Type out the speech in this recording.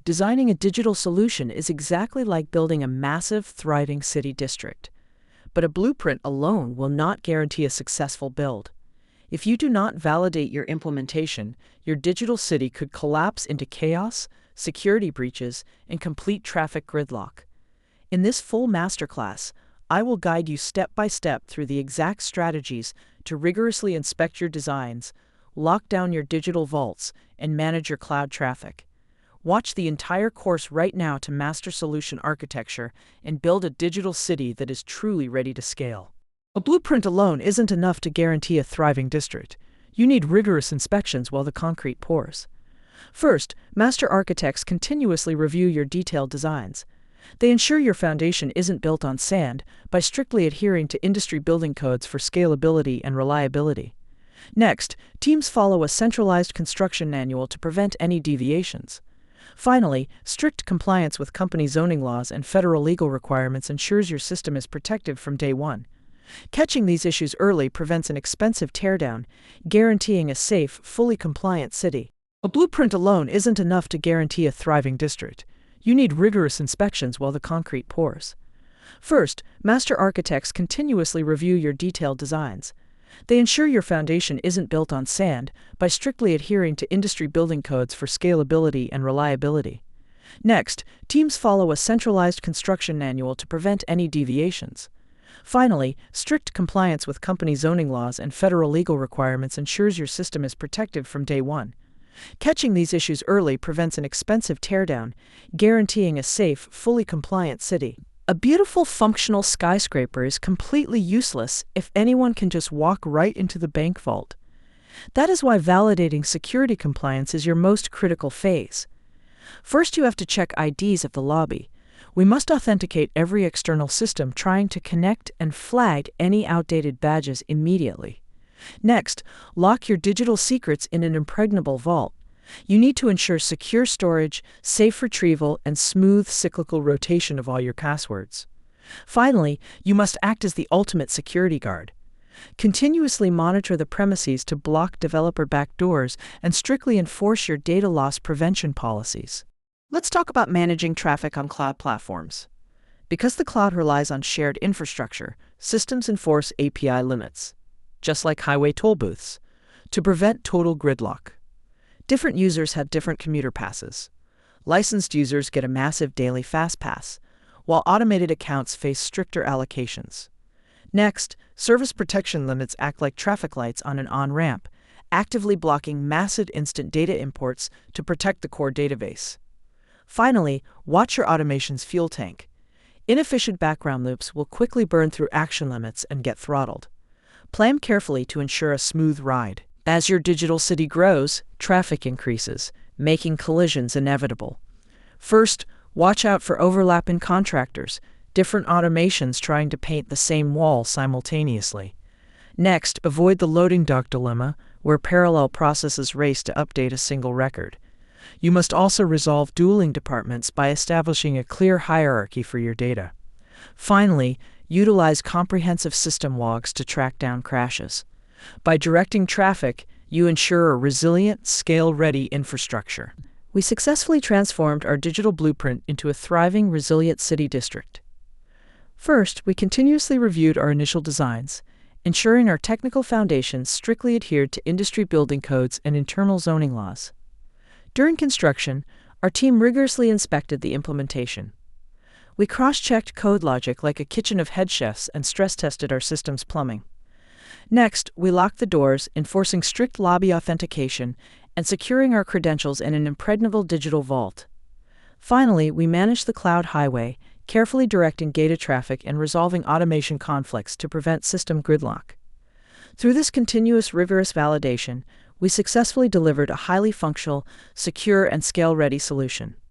Designing a digital solution is exactly like building a massive, thriving city district. But a blueprint alone will not guarantee a successful build. If you do not validate your implementation, your digital city could collapse into chaos, security breaches, and complete traffic gridlock. In this full masterclass, I will guide you step by step through the exact strategies to rigorously inspect your designs, lock down your digital vaults, and manage your cloud traffic. Watch the entire course right now to master solution architecture and build a digital city that is truly ready to scale. A blueprint alone isn't enough to guarantee a thriving district. You need rigorous inspections while the concrete pours. First, master architects continuously review your detailed designs. They ensure your foundation isn't built on sand by strictly adhering to industry building codes for scalability and reliability. Next, teams follow a centralized construction manual to prevent any deviations. Finally, strict compliance with company zoning laws and federal legal requirements ensures your system is protected from day one. Catching these issues early prevents an expensive teardown, guaranteeing a safe, fully compliant city. A blueprint alone isn't enough to guarantee a thriving district. You need rigorous inspections while the concrete pours. First, master architects continuously review your detailed designs. They ensure your foundation isn't built on sand by strictly adhering to industry building codes for scalability and reliability. Next, teams follow a centralized construction manual to prevent any deviations. Finally, strict compliance with company zoning laws and federal legal requirements ensures your system is protected from day one. Catching these issues early prevents an expensive teardown, guaranteeing a safe, fully compliant city. A beautiful, functional skyscraper is completely useless if anyone can just walk right into the bank vault. That is why validating security compliance is your most critical phase. First, you have to check IDs at the lobby. We must authenticate every external system trying to connect and flag any outdated badges immediately. Next, lock your digital secrets in an impregnable vault. You need to ensure secure storage, safe retrieval, and smooth cyclical rotation of all your passwords. Finally, you must act as the ultimate security guard. Continuously monitor the premises to block developer backdoors and strictly enforce your data loss prevention policies. Let's talk about managing traffic on cloud platforms. Because the cloud relies on shared infrastructure, systems enforce API limits, just like highway toll booths, to prevent total gridlock. Different users have different commuter passes. Licensed users get a massive daily fast pass, while automated accounts face stricter allocations. Next, service protection limits act like traffic lights on an on-ramp, actively blocking massive instant data imports to protect the core database. Finally, watch your automation's fuel tank. Inefficient background loops will quickly burn through action limits and get throttled. Plan carefully to ensure a smooth ride. As your digital city grows, traffic increases, making collisions inevitable. First, watch out for overlap in contractors, different automations trying to paint the same wall simultaneously. Next, avoid the loading dock dilemma, where parallel processes race to update a single record. You must also resolve dueling departments by establishing a clear hierarchy for your data. Finally, utilize comprehensive system logs to track down crashes. By directing traffic, you ensure a resilient, scale-ready infrastructure. We successfully transformed our digital blueprint into a thriving, resilient city district. First, we continuously reviewed our initial designs, ensuring our technical foundations strictly adhered to industry building codes and internal zoning laws. During construction, our team rigorously inspected the implementation. We cross-checked code logic like a kitchen of head chefs and stress-tested our system's plumbing. Next, we locked the doors, enforcing strict lobby authentication and securing our credentials in an impregnable digital vault. Finally, we managed the cloud highway, carefully directing data traffic and resolving automation conflicts to prevent system gridlock. Through this continuous rigorous validation, we successfully delivered a highly functional, secure, and scale-ready solution.